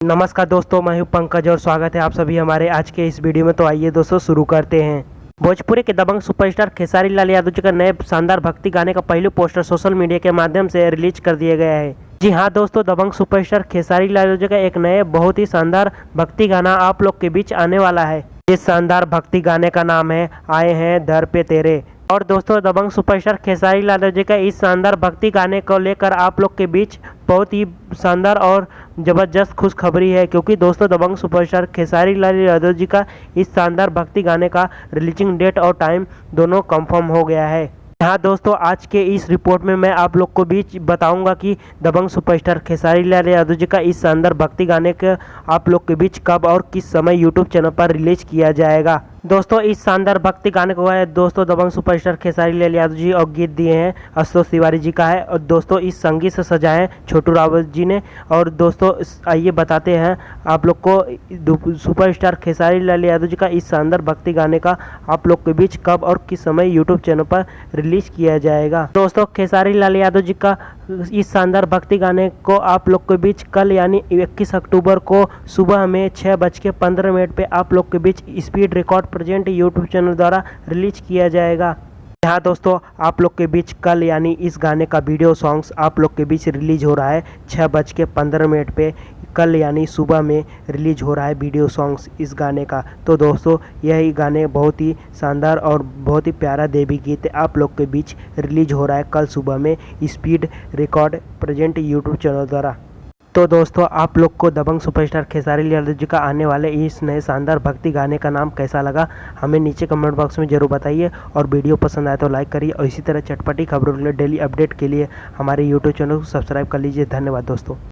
नमस्कार दोस्तों, मैं हूं पंकज और स्वागत है आप सभी हमारे आज के इस वीडियो में। तो आइए दोस्तों शुरू करते हैं। भोजपुरी के दबंग सुपरस्टार खेसारी लाल यादव जी का नए शानदार भक्ति गाने का पहले पोस्टर सोशल मीडिया के माध्यम से रिलीज कर दिया गया है। जी हाँ दोस्तों, दबंग सुपरस्टार खेसारी लाल यादव जी का एक नए बहुत ही शानदार भक्ति गाना आप लोग के बीच आने वाला है। इस शानदार भक्ति गाने का नाम है आए हैं दर पे तेरे। और दोस्तों, दबंग सुपरस्टार खेसारी लाल यादव जी का इस शानदार भक्ति गाने को लेकर आप लोग के बीच बहुत ही शानदार और ज़बरदस्त खुशखबरी है, क्योंकि दोस्तों दबंग सुपरस्टार खेसारी लाल यादव जी का इस शानदार भक्ति गाने का रिलीजिंग डेट और टाइम दोनों कंफर्म हो गया है। हाँ दोस्तों, आज के इस रिपोर्ट में मैं आप लोग को बीच बताऊंगा कि दबंग सुपरस्टार खेसारी लाल यादव जी का इस शानदार भक्ति गाने के आप लोग के बीच कब और किस समय यूट्यूब चैनल पर रिलीज किया जाएगा। दोस्तों, इस शानदार भक्ति गाने को है दोस्तों दबंग सुपरस्टार खेसारी लाल यादव जी और गीत दिए हैं आशुतोष तिवारी जी का है। और दोस्तों इस संगीत से सजाए हैं छोटू रावत जी ने। और दोस्तों आइए बताते हैं आप लोग को सुपरस्टार खेसारी लाल यादव जी का इस शानदार भक्ति गाने का आप लोग के बीच कब और किस समय यूट्यूब चैनल पर रिलीज किया जाएगा। दोस्तों खेसारी लाल यादव जी का इस शानदार भक्ति गाने को आप लोग के बीच कल यानी 21 अक्टूबर को सुबह में 6:15 पे आप लोग के बीच speed record present YouTube channel द्वारा रिलीज किया जाएगा। हाँ दोस्तों, आप लोग के बीच कल यानी इस गाने का वीडियो सॉन्ग्स आप लोग के बीच रिलीज हो रहा है 6:15 पे। कल यानी सुबह में रिलीज हो रहा है वीडियो सॉन्ग्स इस गाने का। तो दोस्तों यही गाने बहुत ही शानदार और बहुत ही प्यारा देवी गीत आप लोग के बीच रिलीज हो रहा है कल सुबह में speed record present YouTube channel द्वारा। तो दोस्तों आप लोग को दबंग सुपरस्टार खेसारी लाल यादव जी का आने वाले इस नए शानदार भक्ति गाने का नाम कैसा लगा हमें नीचे कमेंट बॉक्स में जरूर बताइए। और वीडियो पसंद आए तो लाइक करिए और इसी तरह चटपटी खबरों के लिए डेली अपडेट के लिए हमारे यूट्यूब चैनल को सब्सक्राइब कर लीजिए। धन्यवाद दोस्तों।